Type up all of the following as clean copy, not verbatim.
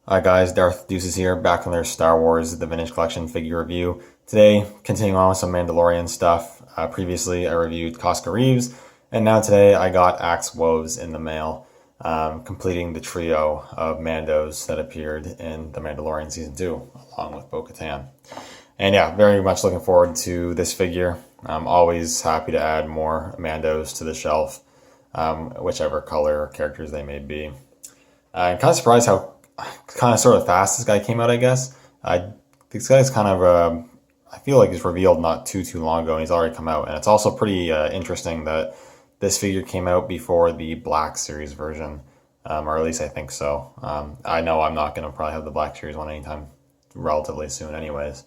Hi guys, Darth Deuces here, back on their Star Wars The Vintage Collection figure review. Today, continuing on with some Mandalorian stuff. Previously, I reviewed Casca Reeves, and now today I got Axe Woves in the mail, completing the trio of Mandos that appeared in The Mandalorian Season 2, along with bo-katan. And yeah, very much looking forward to this figure. I'm always happy to add more Mandos to the shelf, whichever color or characters they may be. I'm kind of surprised how kind of sort of fast this guy came out, I guess. This guy's kind of, I feel like he's revealed not too long ago and he's already come out. And it's also pretty interesting that this figure came out before the Black Series version, or at least I think so. I know I'm not going to probably have the Black Series one anytime relatively soon anyways.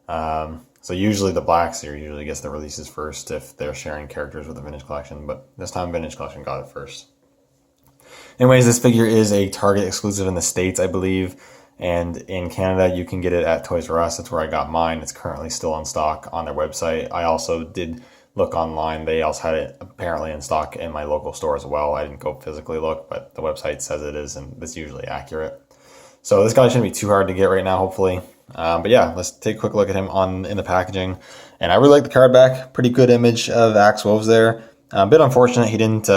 So usually the Black Series usually gets the releases first if they're sharing characters with the Vintage Collection, but this time Vintage Collection got it first. Anyways, this figure is a Target exclusive in the States, I believe, and in Canada you can get it at Toys R Us. That's where I got mine. It's currently still in stock on their website. I also did look online. They also had it apparently in stock in my local store as well. I didn't go physically look, but the website says it is, and it's usually accurate. So this guy shouldn't be too hard to get right now, hopefully. But yeah, let's take a quick look at him in the packaging. And I really like the card back. Pretty good image of Axe Woves there. A bit unfortunate he didn't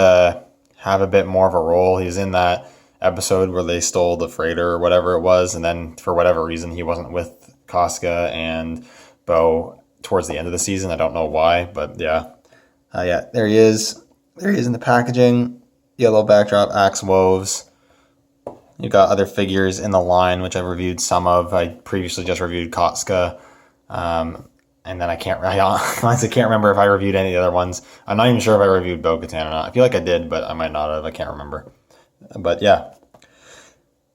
have a bit more of a role. He was in that episode where they stole the freighter or whatever it was, and then for whatever reason he wasn't with Casca and Bo towards the end of the season. I don't know why, but yeah. Yeah, there he is. There he is in the packaging. Yellow backdrop, Axe Woves. You've got other figures in the line, which I've reviewed some of. I previously just reviewed Casca. And then I honestly can't remember if I reviewed any of the other ones. I'm not even sure if I reviewed bo-katan or not. I feel like I did, but I might not have. I can't remember. But yeah,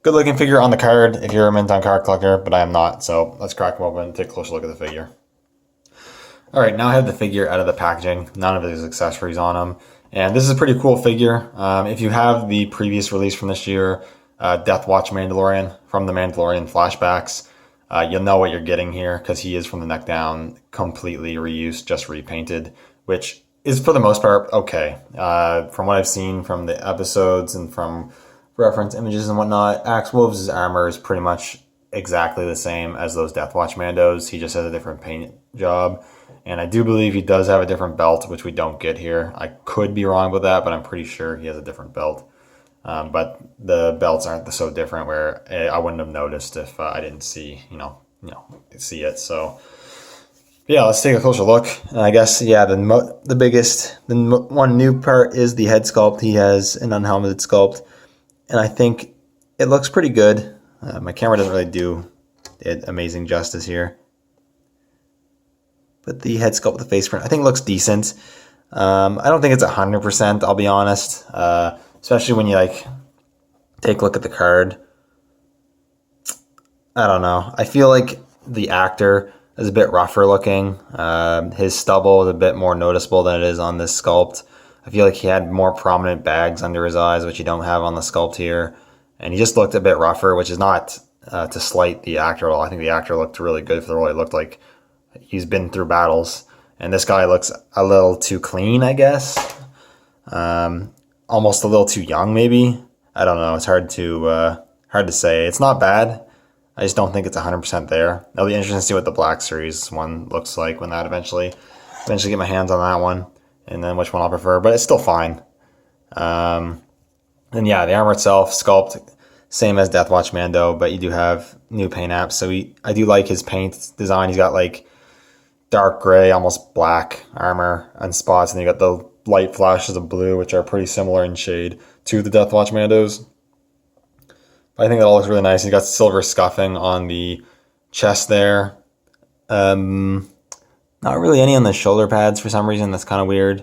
good looking figure on the card if you're a Minton card collector, but I am not. So let's crack him open and take a closer look at the figure. All right, now I have the figure out of the packaging. None of his accessories on him. And this is a pretty cool figure. If you have the previous release from this year, Death Watch Mandalorian from the Mandalorian flashbacks, you'll know what you're getting here because he is from the neck down, completely reused, just repainted, which is for the most part okay. From what I've seen from the episodes and from reference images and whatnot, Axe Woves' armor is pretty much exactly the same as those Death Watch Mandos. He just has a different paint job. And I do believe he does have a different belt, which we don't get here. I could be wrong with that, but I'm pretty sure he has a different belt. But the belts aren't so different where I wouldn't have noticed if I didn't see, see it. So yeah, let's take a closer look. And I guess, yeah, the one new part is the head sculpt. He has an unhelmeted sculpt, and I think it looks pretty good. My camera doesn't really do it amazing justice here. But the head sculpt with the face print, I think looks decent. I don't think it's 100%, I'll be honest. Especially when you take a look at the card. I don't know. I feel like the actor is a bit rougher looking. His stubble is a bit more noticeable than it is on this sculpt. I feel like he had more prominent bags under his eyes, which you don't have on the sculpt here. And he just looked a bit rougher, which is not to slight the actor at all. I think the actor looked really good for the role. He looked like he's been through battles. And this guy looks a little too clean, I guess. Almost a little too young, maybe. I don't know. It's hard to say. It's not bad. I just don't think it's 100% there. It'll be interesting to see what the Black Series one looks like when that eventually get my hands on that one, and then which one I'll prefer. But it's still fine. And yeah, the armor itself, sculpt, same as Death Watch Mando, but you do have new paint apps. So I do like his paint design. He's got dark gray, almost black armor and spots, and you got the light flashes of blue, which are pretty similar in shade to the Death Watch Mandos. But I think that all looks really nice. He's got silver scuffing on the chest there. Not really any on the shoulder pads for some reason. That's kind of weird.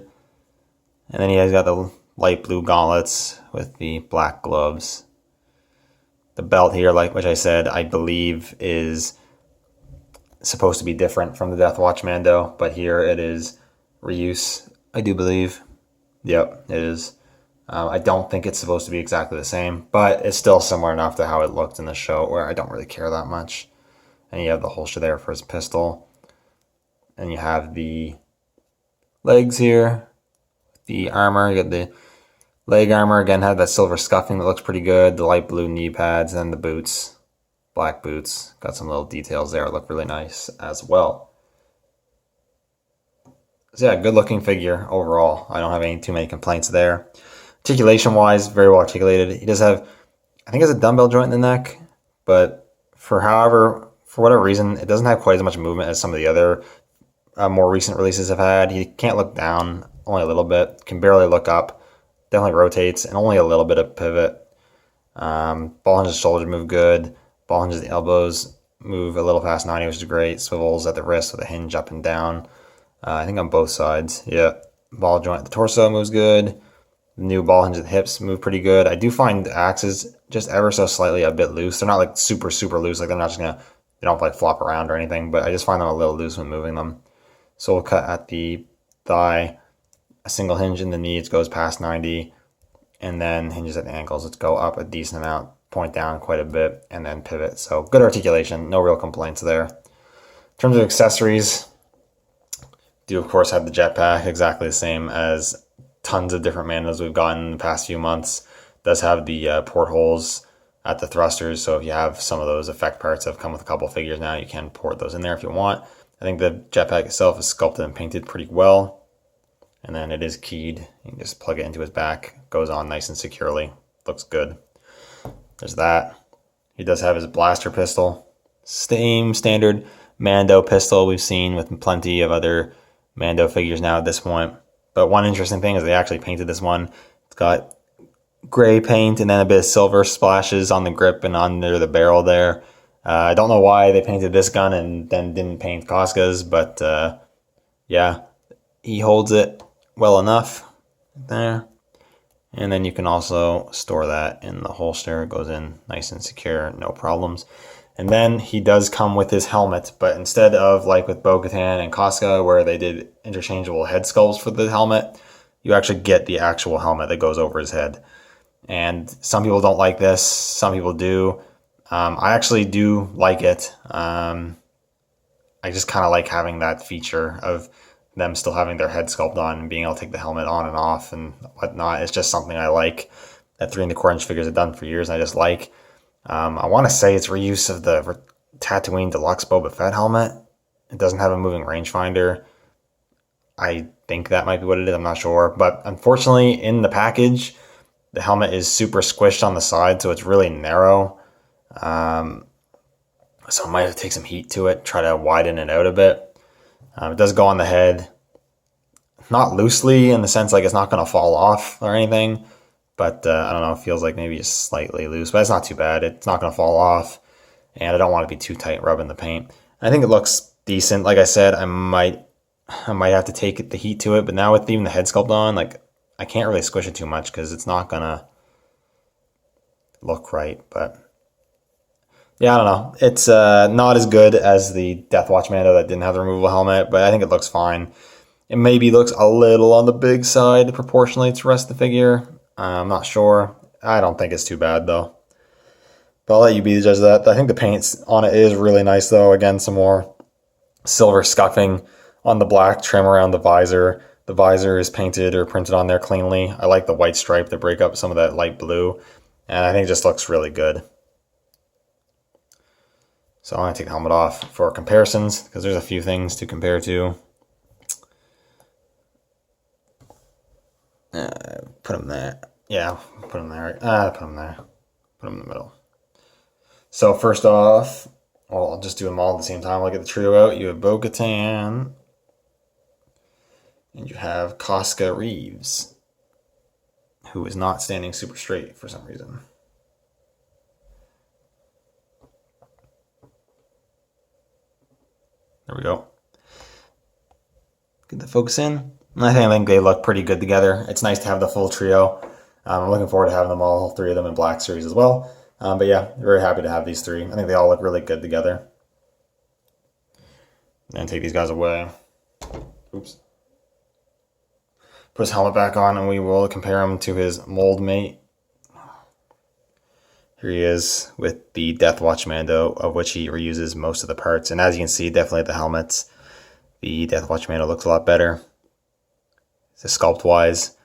And then he has got the light blue gauntlets with the black gloves. The belt here, which I said, I believe is supposed to be different from the Death Watch Mando, but here it is reuse, I do believe. Yep, it is. I don't think it's supposed to be exactly the same, but it's still similar enough to how it looked in the show where I don't really care that much. And you have the holster there for his pistol. And you have the legs here, the armor. You got the leg armor, again, had that silver scuffing that looks pretty good. The light blue knee pads and the boots. Black boots, got some little details there, look really nice as well. So yeah, good looking figure overall. I don't have too many complaints there. Articulation wise, very well articulated. He does have, I think, it's a dumbbell joint in the neck, but for whatever reason, it doesn't have quite as much movement as some of the other more recent releases have had. He can't look down, only a little bit. Can barely look up. Definitely rotates, and only a little bit of pivot. Ball hinges shoulders move good. Ball hinges the elbows move a little past 90, which is great. Swivels at the wrist with a hinge up and down. I think on both sides. Yeah. Ball joint at the torso moves good. The new ball hinge at the hips move pretty good. I do find the axes just ever so slightly a bit loose. They're not like super, super loose. Like they're not just gonna, they don't like flop around or anything, but I just find them a little loose when moving them. So we'll cut at the thigh, a single hinge in the knee, it goes past 90, and then hinges at the ankles, let's go up a decent amount, point down quite a bit, and then pivot. So good articulation, no real complaints there. In terms of accessories, do of course have the jetpack, exactly the same as tons of different Mandos we've gotten in the past few months. Does have the portholes at the thrusters, so if you have some of those effect parts that have come with a couple figures now, you can port those in there if you want. I think the jetpack itself is sculpted and painted pretty well. And then it is keyed. You can just plug it into his back. Goes on nice and securely. Looks good. There's that. He does have his blaster pistol. Same standard Mando pistol we've seen with plenty of other Mando figures now at this point. But one interesting thing is they actually painted this one. It's got gray paint and then a bit of silver splashes on the grip and under the barrel there. I don't know why they painted this gun and then didn't paint Casca's, but yeah, he holds it well enough there. And then you can also store that in the holster. It goes in nice and secure, no problems. And then he does come with his helmet, but instead of like with Bo-Katan and Casca where they did interchangeable head sculpts for the helmet, you actually get the actual helmet that goes over his head. And some people don't like this, some people do. I actually do like it. I just kind of like having that feature of them still having their head sculpt on and being able to take the helmet on and off and whatnot. It's just something I like that 3¼ inch figures have done for years. I just like. I want to say it's reuse of the Tatooine Deluxe Boba Fett helmet. It doesn't have a moving rangefinder. I think that might be what it is. I'm not sure. But unfortunately, in the package, the helmet is super squished on the side, so it's really narrow. So I might have to take some heat to it, try to widen it out a bit. It does go on the head, not loosely in the sense like it's not going to fall off or anything, but I don't know, it feels like maybe it's slightly loose, but it's not too bad. It's not going to fall off, and I don't want to be too tight rubbing the paint. I think it looks decent. Like I said, I might have to take the heat to it, but now with even the head sculpt on, like I can't really squish it too much because it's not going to look right, but yeah, I don't know. It's not as good as the Death Watch Mando that didn't have the removable helmet, but I think it looks fine. It maybe looks a little on the big side proportionally to the rest of the figure. I'm not sure. I don't think it's too bad, though. But I'll let you be the judge of that. I think the paint on it is really nice, though. Again, some more silver scuffing on the black trim around the visor. The visor is painted or printed on there cleanly. I like the white stripe to break up some of that light blue, and I think it just looks really good. So I'm going to take the helmet off for comparisons because there's a few things to compare to. Put them there. Yeah, put them there. Put them there. Put them in the middle. So first off, well, I'll just do them all at the same time. I'll get the trio out. You have Bo-Katan. And you have Casca Reeves, who is not standing super straight for some reason. There we go. Get the focus in. I think they look pretty good together. It's nice to have the full trio. I'm looking forward to having them all three of them in Black Series as well. But yeah, very happy to have these three. I think they all look really good together. And take these guys away. Oops. Put his helmet back on and we will compare him to his mold mate. Here he is with the Death Watch Mando, of which he reuses most of the parts. And as you can see, definitely the helmets, the Death Watch Mando looks a lot better. The sculpt-wise.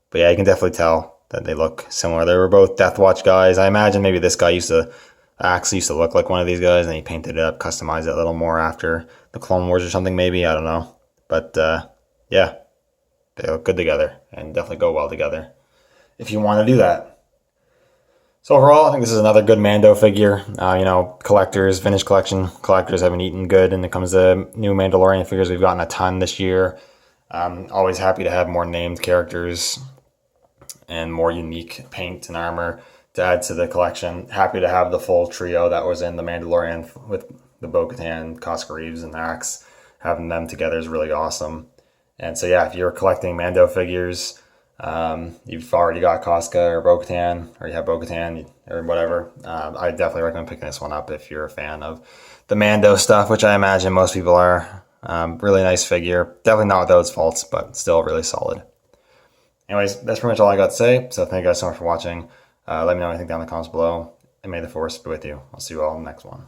But yeah, you can definitely tell that they look similar. They were both Death Watch guys. I imagine maybe this guy used to Axe used to look like one of these guys, and he painted it up, customized it a little more after the Clone Wars or something, maybe. I don't know. But yeah, they look good together and definitely go well together if you want to do that. So overall, I think this is another good Mando figure. Collectors, vintage collection collectors have been eating good, and it comes to new Mandalorian figures. We've gotten a ton this year. Always happy to have more named characters and more unique paint and armor to add to the collection. Happy to have the full trio that was in the Mandalorian with the bo-katan, Koska Reeves, and Axe. Having them together is really awesome. And so yeah, if you're collecting Mando figures, you've already got Koska or bo-katan, or you have bo-katan or whatever, I definitely recommend picking this one up if you're a fan of the Mando stuff, which I imagine most people are. Really nice figure. Definitely not without its faults, but still really solid. Anyways, that's pretty much all I got to say. So thank you guys so much for watching. Let me know what you think down in the comments below. And may the force be with you. I'll see you all in the next one.